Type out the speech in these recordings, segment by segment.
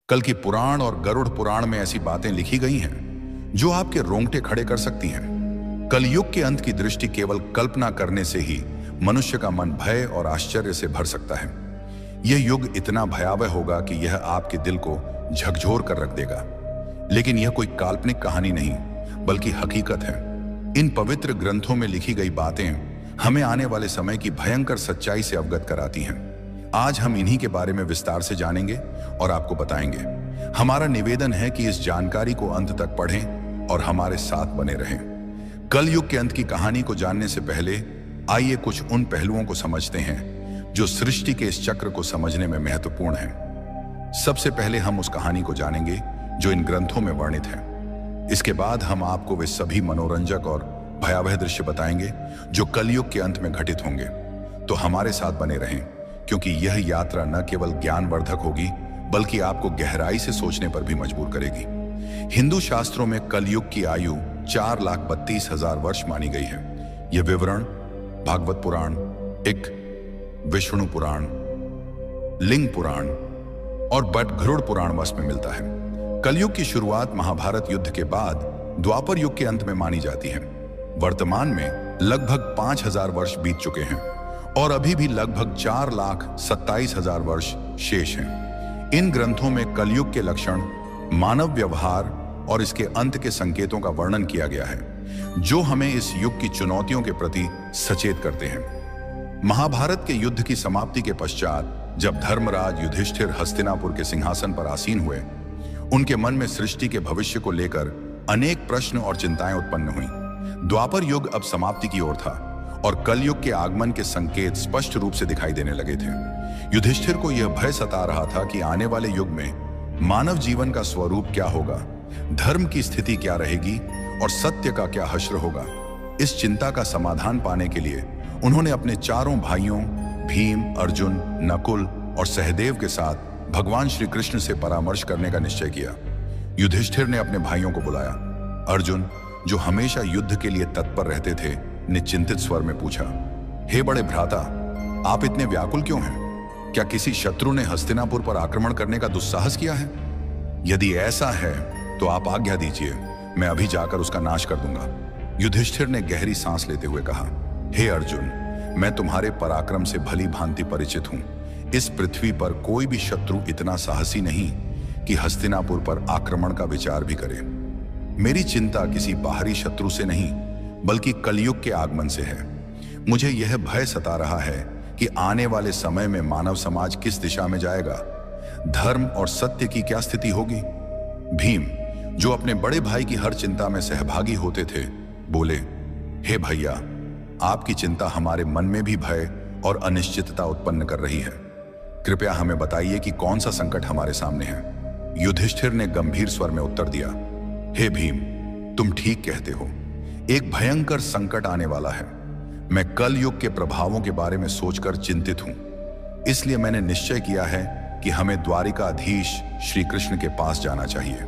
कल की पुराण और गरुड़ पुराण में ऐसी बातें लिखी गई हैं जो आपके रोंगटे खड़े कर सकती हैं। कलयुग के अंत की दृष्टि केवल कल्पना करने से ही मनुष्य का मन भय और आश्चर्य से भर सकता है। यह युग इतना भयावह होगा कि यह आपके दिल को झकझोर कर रख देगा। लेकिन यह कोई काल्पनिक कहानी नहीं, बल्कि हकीकत है। इन पवित्र ग्रंथों में लिखी गई बातें हमें आने वाले समय की भयंकर सच्चाई से अवगत कराती हैं। आज हम इन्हीं के बारे में विस्तार से जानेंगे और आपको बताएंगे। हमारा निवेदन है कि इस जानकारी को अंत तक पढ़ें और हमारे साथ बने रहें। कलयुग के अंत की कहानी को जानने से पहले आइए कुछ उन पहलुओं को समझते हैं जो सृष्टि के इस चक्र को समझने में महत्वपूर्ण हैं। सबसे पहले हम उस कहानी को जानेंगे जो इन ग्रंथों में वर्णित है। इसके बाद हम आपको वे सभी मनोरंजक और भयावह दृश्य बताएंगे जो कलयुग के अंत में घटित होंगे। तो हमारे साथ बने रहें, क्योंकि यह यात्रा न केवल ज्ञानवर्धक होगी बल्कि आपको गहराई से सोचने पर भी मजबूर करेगी। हिंदू शास्त्रों में कलयुग की आयु 4,32,000 वर्ष मानी गई है। यह विवरण भागवत पुराण, विष्णु पुराण, लिंग पुराण और गरुड़ पुराण वश में मिलता है। कलयुग की शुरुआत महाभारत युद्ध के बाद द्वापर युग के अंत में मानी जाती है। वर्तमान में लगभग 5,000 वर्ष बीत चुके हैं और अभी भी लगभग 4,27,000 वर्ष शेष हैं। इन ग्रंथों में कलयुग के लक्षण, मानव व्यवहार और इसके अंत के संकेतों का वर्णन किया गया है, जो हमें इस युग की चुनौतियों के प्रति सचेत करते हैं। महाभारत के युद्ध की समाप्ति के पश्चात जब धर्मराज युधिष्ठिर हस्तिनापुर के सिंहासन पर आसीन हुए, उनके मन में सृष्टि के भविष्य को लेकर अनेक प्रश्न और चिंताएं उत्पन्न हुई। द्वापर युग अब समाप्ति की ओर था और कलयुग के आगमन के संकेत स्पष्ट रूप से दिखाई देने लगे थे। युधिष्ठिर को यह भय सता रहा था कि आने वाले युग में मानव जीवन का स्वरूप क्या होगा, धर्म की स्थिति क्या रहेगी और सत्य का क्या हश्र होगा। इस चिंता का समाधान पाने के लिए उन्होंने अपने चारों भाइयों भीम, अर्जुन, नकुल और सहदेव के साथ भगवान श्री कृष्ण से परामर्श करने का निश्चय किया। युधिष्ठिर ने अपने भाइयों को बुलाया। अर्जुन, जो हमेशा युद्ध के लिए तत्पर रहते थे, ने चिंतित स्वर में पूछा, हे बड़े भ्राता, आप इतने व्याकुल क्यों हैं? क्या किसी शत्रु ने हस्तिनापुर पर आक्रमण करने का दुस्साहस किया है? यदि ऐसा है तो आप आज्ञा दीजिए, मैं अभी जाकर उसका नाश कर दूंगा। युधिष्ठिर ने गहरी सांस लेते हुए कहा, हे अर्जुन, मैं तुम्हारे पराक्रम से भली भांति परिचित हूं। इस पृथ्वी पर कोई भी शत्रु इतना साहसी नहीं कि हस्तिनापुर पर आक्रमण का विचार भी करे। मेरी चिंता किसी बाहरी शत्रु से नहीं बल्कि कलयुग के आगमन से है। मुझे यह भय सता रहा है कि आने वाले समय में मानव समाज किस दिशा में जाएगा, धर्म और सत्य की क्या स्थिति होगी। भीम, जो अपने बड़े भाई की हर चिंता में सहभागी होते थे, बोले, हे भैया, आपकी चिंता हमारे मन में भी भय और अनिश्चितता उत्पन्न कर रही है। कृपया हमें बताइए कि कौन सा संकट हमारे सामने है। युधिष्ठिर ने गंभीर स्वर में उत्तर दिया, हे भीम, तुम ठीक कहते हो। एक भयंकर संकट आने वाला है। मैं कल युग के प्रभावों के बारे में सोचकर चिंतित हूं। इसलिए मैंने निश्चय किया है कि हमें द्वारिकाधीश श्री कृष्ण के पास जाना चाहिए।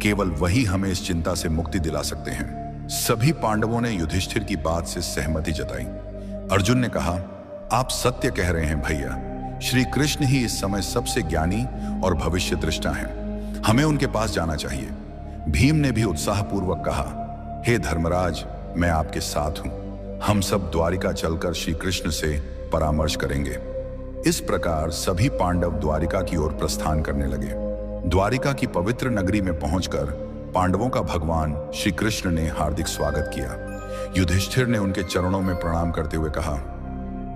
केवल वही हमें इस चिंता से मुक्ति दिला सकते हैं। सभी पांडवों ने युधिष्ठिर की बात से सहमति जताई। अर्जुन ने कहा, आप सत्य कह रहे हैं भैया। श्री कृष्ण ही इस समय सबसे ज्ञानी और भविष्य दृष्टा हैं। हमें उनके पास जाना चाहिए। भीम ने भी उत्साहपूर्वक कहा, हे धर्मराज, मैं आपके साथ हूं। हम सब द्वारिका चलकर श्री कृष्ण से परामर्श करेंगे। इस प्रकार सभी पांडव द्वारिका की ओर प्रस्थान करने लगे। द्वारिका की पवित्र नगरी में पहुंचकर पांडवों का भगवान श्री कृष्ण ने हार्दिक स्वागत किया। युधिष्ठिर ने उनके चरणों में प्रणाम करते हुए कहा,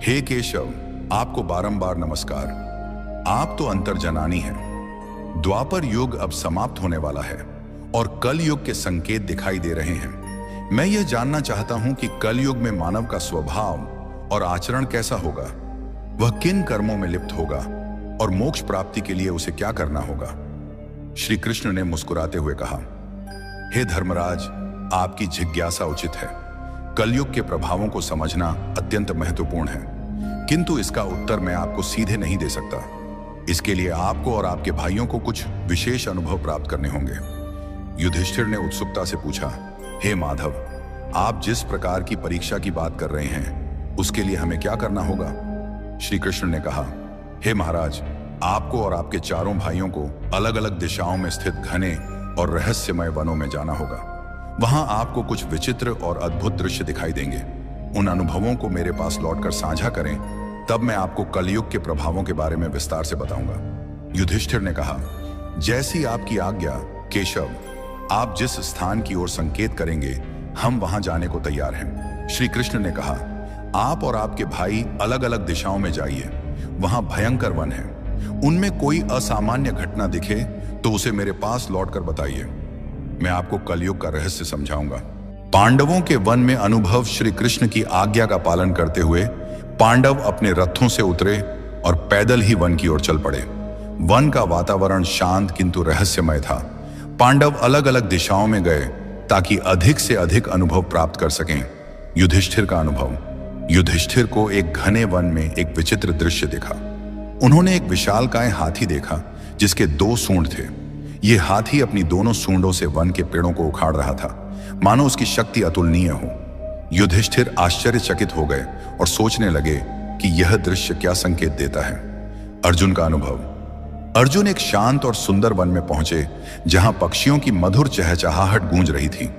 हे केशव, आपको बारंबार नमस्कार। आप तो अंतर्जनानी हैं। द्वापर युग अब समाप्त होने वाला है और कल युग के संकेत दिखाई दे रहे हैं। मैं यह जानना चाहता हूं कि कल युग में मानव का स्वभाव और आचरण कैसा होगा, वह किन कर्मों में लिप्त होगा और मोक्ष प्राप्ति के लिए उसे क्या करना होगा। श्री कृष्ण ने मुस्कुराते हुए कहा, हे धर्मराज, आपकी जिज्ञासा उचित है। कलयुग के प्रभावों को समझना अत्यंत महत्वपूर्ण है, किंतु इसका उत्तर मैं आपको सीधे नहीं दे सकता। इसके लिए आपको और आपके भाइयों को कुछ विशेष अनुभव प्राप्त करने होंगे। युधिष्ठिर ने उत्सुकता से पूछा, हे माधव, आप जिस प्रकार की परीक्षा की बात कर रहे हैं, उसके लिए हमें क्या करना होगा? श्री कृष्ण ने कहा, हे महाराज, आपको और आपके चारों भाइयों को अलग अलग दिशाओं में स्थित घने और रहस्यमय वनों में जाना होगा। वहां आपको कुछ विचित्र और अद्भुत दृश्य दिखाई देंगे। उन अनुभवों को मेरे पास लौटकर साझा करें, तब मैं आपको कलयुग के प्रभावों के बारे में विस्तार से बताऊंगा। युधिष्ठिर ने कहा, जैसी आपकी आज्ञा केशव। आप जिस स्थान की ओर संकेत करेंगे हम वहां जाने को तैयार हैं। श्री कृष्ण ने कहा, आप और आपके भाई अलग अलग दिशाओं में जाइए। वहां भयंकर वन है। उनमें कोई असामान्य घटना दिखे तो उसे मेरे पास लौटकर बताइए। मैं आपको कलयुग का रहस्य समझाऊंगा। पांडवों के वन में अनुभव। श्री कृष्ण की आज्ञा का पालन करते हुए पांडव अपने रथों से उतरे और पैदल ही वन की ओर चल पड़े। वन का वातावरण शांत किंतु रहस्यमय था। पांडव अलग अलग दिशाओं में गए ताकि अधिक से अधिक अनुभव प्राप्त कर सकें। युधिष्ठिर का अनुभव। युधिष्ठिर को एक घने वन में एक विचित्र दृश्य दिखा। उन्होंने एक विशालकाय हाथी देखा जिसके 2 सूंड थे। यह हाथी अपनी दोनों सूंडों से वन के पेड़ों को उखाड़ रहा था, मानो उसकी शक्ति अतुलनीय हो। युधिष्ठिर आश्चर्यचकित हो गए और सोचने लगे कि यह दृश्य क्या संकेत देता है। अर्जुन का अनुभव। अर्जुन एक शांत और सुंदर वन में पहुंचे जहां पक्षियों की मधुर चहचहाहट गूंज रही थी।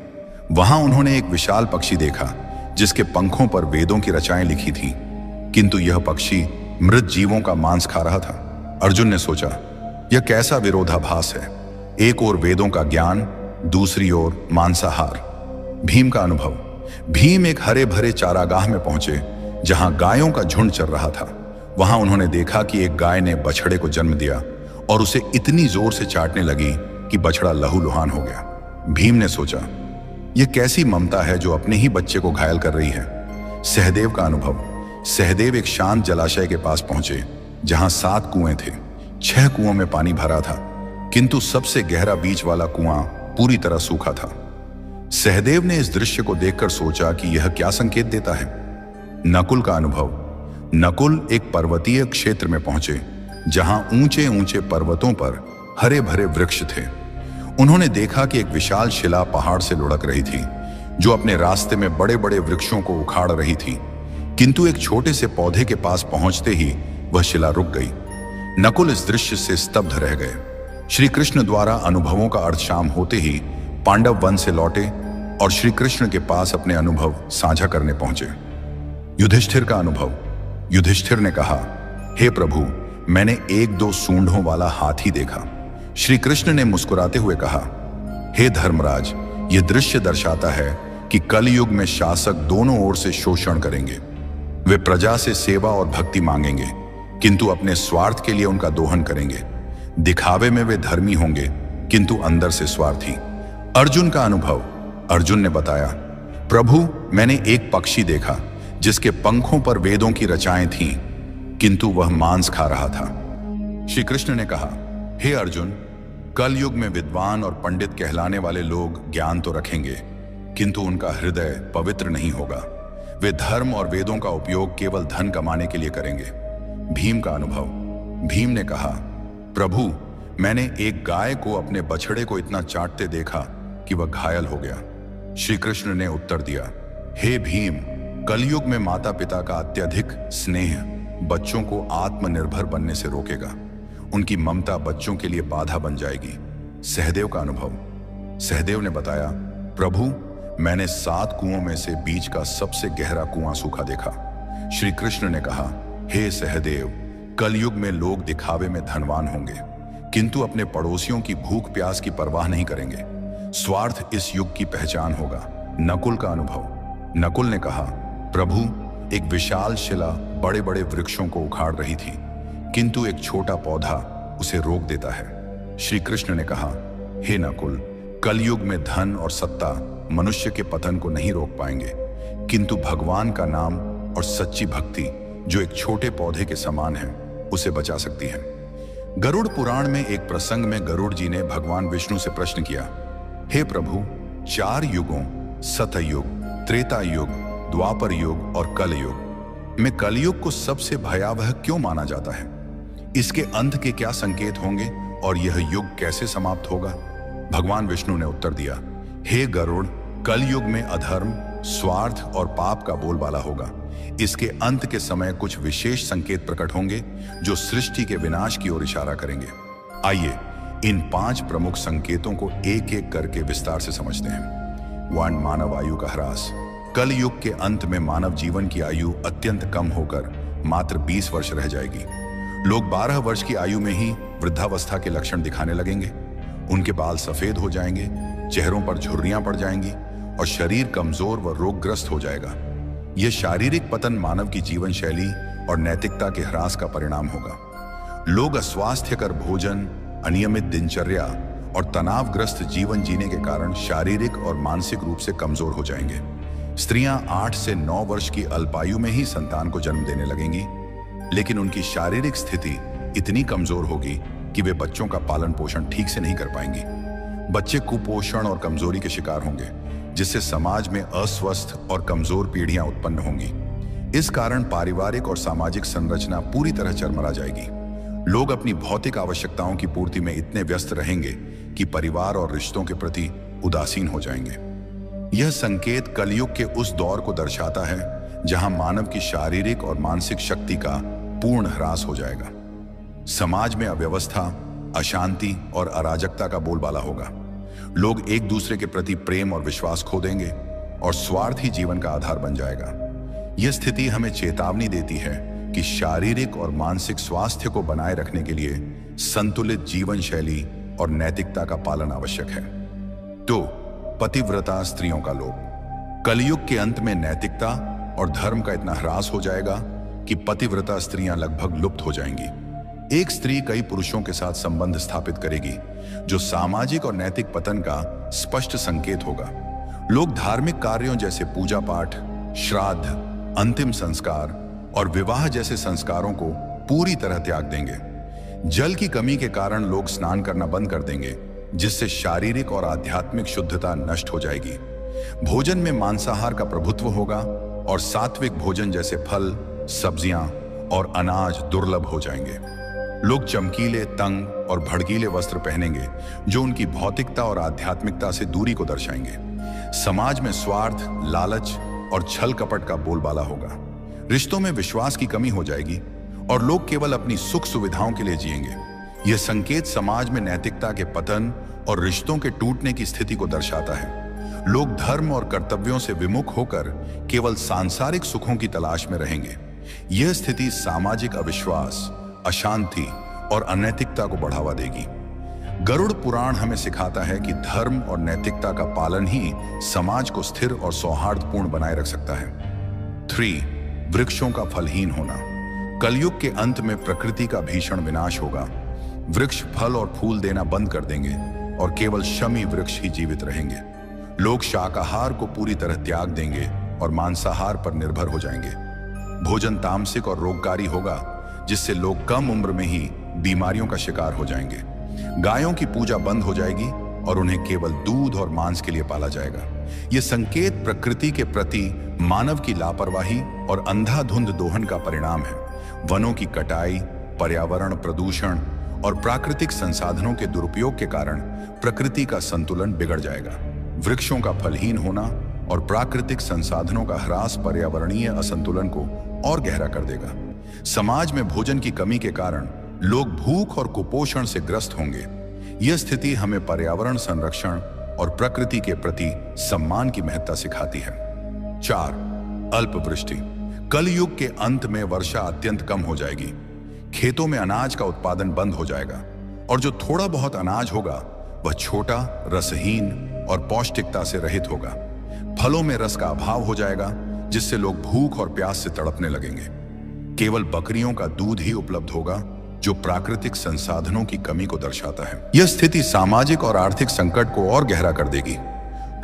वहां उन्होंने एक विशाल पक्षी देखा जिसके पंखों पर वेदों की रचाएं लिखी थीं, किंतु यह पक्षी मृत जीवों का मांस खा रहा था। अर्जुन ने सोचा, यह कैसा विरोधाभास है। एक ओर वेदों का ज्ञान, दूसरी ओर मांसाहार। भीम का अनुभव। भीम एक हरे भरे चारागाह में पहुंचे जहां गायों का झुंड चल रहा था। वहां उन्होंने देखा कि एक गाय ने बछड़े को जन्म दिया और उसे इतनी जोर से चाटने लगी कि बछड़ा लहूलुहान हो गया। भीम ने सोचा, यह कैसी ममता है जो अपने ही बच्चे को घायल कर रही है। सहदेव का अनुभव। सहदेव एक शांत जलाशय के पास पहुंचे जहां 7 कुएं थे। 6 कुओं में पानी भरा था, किंतु सबसे गहरा बीच वाला कुआं पूरी तरह सूखा था। सहदेव ने इस दृश्य को देखकर सोचा कि यह क्या संकेत देता है। नकुल का अनुभव। नकुल एक पर्वतीय क्षेत्र में पहुंचे जहां ऊंचे ऊंचे पर्वतों पर हरे भरे वृक्ष थे। उन्होंने देखा कि एक विशाल शिला पहाड़ से लुढ़क रही थी जो अपने रास्ते में बड़े बड़े वृक्षों को उखाड़ रही थी, किंतु एक छोटे से पौधे के पास पहुंचते ही वह शिला रुक गई। नकुल इस दृश्य से स्तब्ध रह गए। श्री कृष्ण द्वारा अनुभवों का अर्थ शाम होते ही पांडव वन से लौटे और श्री कृष्ण के पास अपने अनुभव साझा करने पहुंचे। युधिष्ठिर का अनुभव। युधिष्ठिर ने कहा, हे प्रभु, मैंने 1-2 सूंडों वाला हाथी देखा। श्री कृष्ण ने मुस्कुराते हुए कहा, हे धर्मराज, यह दृश्य दर्शाता है कि कलयुग में शासक दोनों ओर से शोषण करेंगे। वे प्रजा से सेवा और भक्ति मांगेंगे, किंतु अपने स्वार्थ के लिए उनका दोहन करेंगे। दिखावे में वे धर्मी होंगे, किंतु अंदर से स्वार्थी। अर्जुन का अनुभव। अर्जुन ने बताया, प्रभु, मैंने एक पक्षी देखा जिसके पंखों पर वेदों की रचाएं थीं, किंतु वह मांस खा रहा था। श्री कृष्ण ने कहा, हे अर्जुन, कलयुग में विद्वान और पंडित कहलाने वाले लोग ज्ञान तो रखेंगे, किंतु उनका हृदय पवित्र नहीं होगा। वे धर्म और वेदों का उपयोग केवल धन कमाने के लिए करेंगे। भीम का अनुभव। भीम ने कहा, प्रभु, मैंने एक गाय को अपने बछड़े को इतना चाटते देखा कि वह घायल हो गया। श्री कृष्ण ने उत्तर दिया, हे भीम, कलयुग में माता पिता का अत्यधिक स्नेह बच्चों को आत्मनिर्भर बनने से रोकेगा। उनकी ममता बच्चों के लिए बाधा बन जाएगी। सहदेव का अनुभव। सहदेव ने बताया, प्रभु, मैंने 7 कुओं में से बीच का सबसे गहरा कुआं सूखा देखा। श्री कृष्ण ने कहा, हे सहदेव, कलयुग में लोग दिखावे में धनवान होंगे, किंतु अपने पड़ोसियों की भूख प्यास की परवाह नहीं करेंगे। स्वार्थ इस युग की पहचान होगा। नकुल का अनुभव। नकुल ने कहा, प्रभु, एक विशाल शिला बड़े बड़े वृक्षों को उखाड़ रही थी, किंतु एक छोटा पौधा उसे रोक देता है। श्री कृष्ण ने कहा, हे नकुल, कलयुग में धन और सत्ता मनुष्य के पतन को नहीं रोक पाएंगे, किंतु भगवान का नाम और सच्ची भक्ति जो एक छोटे पौधे के समान है उसे बचा सकती है। गरुड़ पुराण में एक प्रसंग में गरुड़ जी ने भगवान विष्णु से प्रश्न किया, हे प्रभु, 4 युगों सतयुग, त्रेता युग, द्वापर युग और कलयुग में कलयुग को सबसे भयावह क्यों माना जाता है? इसके अंत के क्या संकेत होंगे और यह युग कैसे समाप्त होगा? भगवान विष्णु ने उत्तर दिया, हे गरुड़, कलयुग में अधर्म, स्वार्थ और पाप का बोलबाला होगा। इसके अंत के समय कुछ विशेष संकेत प्रकट होंगे जो सृष्टि के विनाश की ओर इशारा करेंगे। आइए इन 5 प्रमुख संकेतों को एक एक करके विस्तार से समझते हैं। 1. मानव आयु का ह्रास। कल युग के अंत में मानव जीवन की आयु अत्यंत कम होकर मात्र 20 वर्ष रह जाएगी। लोग 12 वर्ष की आयु में ही वृद्धावस्था के लक्षण दिखाने लगेंगे। उनके बाल सफेद हो जाएंगे, चेहरों पर झुर्रियां पड़ जाएंगी और शरीर कमजोर व रोगग्रस्त हो जाएगा। यह शारीरिक पतन मानव की जीवन शैली और नैतिकता के ह्रास का परिणाम होगा। लोग अस्वास्थ्यकर भोजन, अनियमित दिनचर्या और तनावग्रस्त जीवन जीने के कारण शारीरिक और मानसिक रूप से कमजोर हो जाएंगे। स्त्रियां 8 से 9 वर्ष की अल्पायु में ही संतान को जन्म देने लगेंगी, लेकिन उनकी शारीरिक स्थिति इतनी कमजोर होगी कि वे बच्चों का पालन पोषण ठीक से नहीं कर पाएंगी। बच्चे कुपोषण और कमजोरी के शिकार होंगे, जिससे समाज में अस्वस्थ और कमजोर पीढ़ियां उत्पन्न होंगी। इस कारण पारिवारिक और सामाजिक संरचना पूरी तरह चरमरा जाएगी। लोग अपनी भौतिक आवश्यकताओं की पूर्ति में इतने व्यस्त रहेंगे कि परिवार और रिश्तों के प्रति उदासीन हो जाएंगे। यह संकेत कलयुग के उस दौर को दर्शाता है जहां मानव की शारीरिक और मानसिक शक्ति का पूर्ण ह्रास हो जाएगा। समाज में अव्यवस्था, अशांति और अराजकता का बोलबाला होगा। लोग एक दूसरे के प्रति प्रेम और विश्वास खो देंगे और स्वार्थ ही जीवन का आधार बन जाएगा। यह स्थिति हमें चेतावनी देती है कि शारीरिक और मानसिक स्वास्थ्य को बनाए रखने के लिए संतुलित जीवन शैली और नैतिकता का पालन आवश्यक है। 2. पतिव्रता स्त्रियों का लोभ। कलयुग के अंत में नैतिकता और धर्म का इतना ह्रास हो जाएगा कि पतिव्रता स्त्रियां लगभग लुप्त हो जाएंगी। एक स्त्री कई पुरुषों के साथ संबंध स्थापित करेगी, जो सामाजिक और नैतिक पतन का स्पष्ट संकेत होगा। लोग धार्मिक कार्यों जैसे पूजा पाठ, श्राद्ध, अंतिम संस्कार और विवाह जैसे संस्कारों को पूरी तरह त्याग देंगे। जल की कमी के कारण लोग स्नान करना बंद कर देंगे, जिससे शारीरिक और आध्यात्मिक शुद्धता नष्ट हो जाएगी। भोजन में मांसाहार का प्रभुत्व होगा और सात्विक भोजन जैसे फल, सब्जियां और अनाज दुर्लभ हो जाएंगे। लोग चमकीले, तंग और भड़कीले वस्त्र पहनेंगे, जो उनकी भौतिकता और आध्यात्मिकता से दूरी को दर्शाएंगे। समाज में स्वार्थ, लालच और छल कपट का बोलबाला होगा। रिश्तों में विश्वास की कमी हो जाएगी और लोग केवल अपनी सुख सुविधाओं के लिए जिएंगे। यह संकेत समाज में नैतिकता के पतन और रिश्तों के टूटने की स्थिति को दर्शाता है। लोग धर्म और कर्तव्यों से विमुख होकर केवल सांसारिक सुखों की तलाश में रहेंगे। यह स्थिति सामाजिक अविश्वास, अशांति और अनैतिकता को बढ़ावा देगी। गरुड़ पुराण हमें सिखाता है कि धर्म और नैतिकता का पालन ही समाज को स्थिर और सौहार्दपूर्ण बनाए रख सकता है। 3. वृक्षों का फलहीन होना। कलयुग के अंत में प्रकृति का भीषण विनाश होगा। वृक्ष फल और फूल देना बंद कर देंगे और केवल शमी वृक्ष ही जीवित रहेंगे। लोग शाकाहार को पूरी तरह त्याग देंगे और मांसाहार पर निर्भर हो जाएंगे। भोजन तामसिक और रोगकारी होगा, जिससे लोग कम उम्र में ही बीमारियों का शिकार हो जाएंगे। गायों की पूजा बंद हो जाएगी और उन्हें केवल दूध और मांस के लिए पाला जाएगा। यह संकेत प्रकृति के प्रति मानव की लापरवाही और अंधाधुंध दोहन का परिणाम है। वनों की कटाई, पर्यावरण प्रदूषण और प्राकृतिक संसाधनों के दुरुपयोग के कारण प्रकृति का संतुलन बिगड़ जाएगा। वृक्षों का फलहीन होना और प्राकृतिक संसाधनों का ह्रास पर्यावरणीय असंतुलन को और गहरा कर देगा। समाज में भोजन की कमी के कारण लोग भूख और कुपोषण से ग्रस्त होंगे। यह स्थिति हमें पर्यावरण संरक्षण और प्रकृति के प्रति सम्मान की महत्ता सिखाती है। 4. अल्पवृष्टि। कलयुग के अंत में वर्षा अत्यंत कम हो जाएगी। खेतों में अनाज का उत्पादन बंद हो जाएगा और जो थोड़ा बहुत अनाज होगा वह छोटा, रसहीन और पौष्टिकता से रहित होगा। फलों में रस का अभाव हो जाएगा, जिससे लोग भूख और प्यास से तड़पने लगेंगे। केवल बकरियों का दूध ही उपलब्ध होगा, जो प्राकृतिक संसाधनों की कमी को दर्शाता है। यह स्थिति सामाजिक और आर्थिक संकट को और गहरा कर देगी।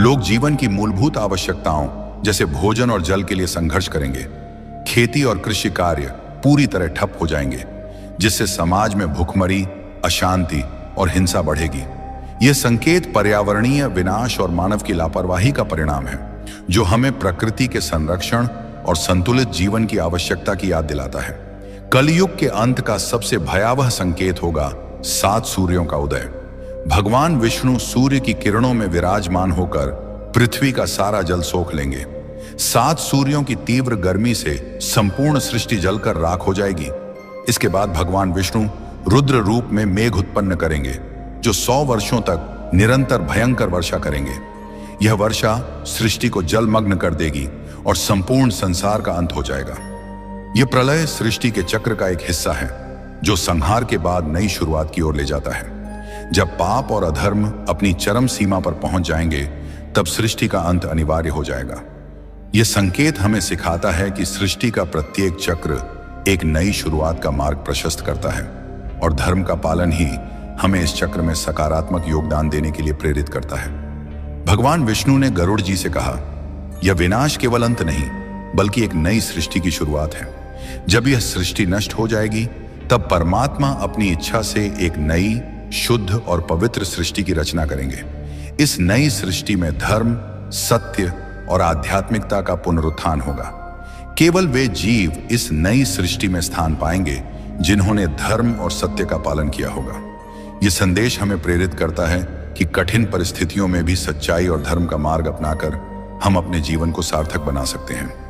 लोग जीवन की मूलभूत आवश्यकताओं जैसे भोजन और जल के लिए संघर्ष करेंगे। खेती और कृषि कार्य पूरी तरह ठप हो जाएंगे, जिससे समाज में भुखमरी, अशांति और हिंसा बढ़ेगी। यह संकेत पर्यावरणीय विनाश और मानव की लापरवाही का परिणाम है, जो हमें प्रकृति के संरक्षण और संतुलित जीवन की आवश्यकता की याद दिलाता है। कलयुग के अंत का सबसे भयावह संकेत होगा 7 सूर्यों का उदय। भगवान विष्णु सूर्य की किरणों में विराजमान होकर पृथ्वी का सारा जल सोख लेंगे। 7 सूर्यों की तीव्र गर्मी से संपूर्ण सृष्टि जलकर राख हो जाएगी। इसके बाद भगवान विष्णु रुद्र रूप में मेघ उत्पन्न करेंगे, जो 100 वर्षों तक निरंतर भयंकर वर्षा करेंगे। यह वर्षा सृष्टि को जलमग्न कर देगी और संपूर्ण संसार का अंत हो जाएगा। यह प्रलय सृष्टि के चक्र का एक हिस्सा है, जो संहार के बाद नई शुरुआत की ओर ले जाता है। जब पाप और अधर्म अपनी चरम सीमा पर पहुंच जाएंगे, तब सृष्टि का अंत अनिवार्य हो जाएगा। यह संकेत हमें सिखाता है कि सृष्टि का प्रत्येक चक्र एक नई शुरुआत का मार्ग प्रशस्त करता है, और धर्म का पालन ही हमें इस चक्र में सकारात्मक योगदान देने के लिए प्रेरित करता है। भगवान विष्णु ने गरुड़ जी से कहा, यह विनाश केवल अंत नहीं, बल्कि एक नई सृष्टि की शुरुआत है। जब यह सृष्टि नष्ट हो जाएगी, तब परमात्मा अपनी इच्छा से एक नई, शुद्ध और पवित्र सृष्टि की रचना करेंगे। इस नई सृष्टि में धर्म, सत्य और आध्यात्मिकता का पुनरुत्थान होगा। केवल वे जीव इस नई सृष्टि में स्थान पाएंगे जिन्होंने धर्म और सत्य का पालन किया होगा। यह संदेश हमें प्रेरित करता है कि कठिन परिस्थितियों में भी सच्चाई और धर्म का मार्ग अपनाकर हम अपने जीवन को सार्थक बना सकते हैं।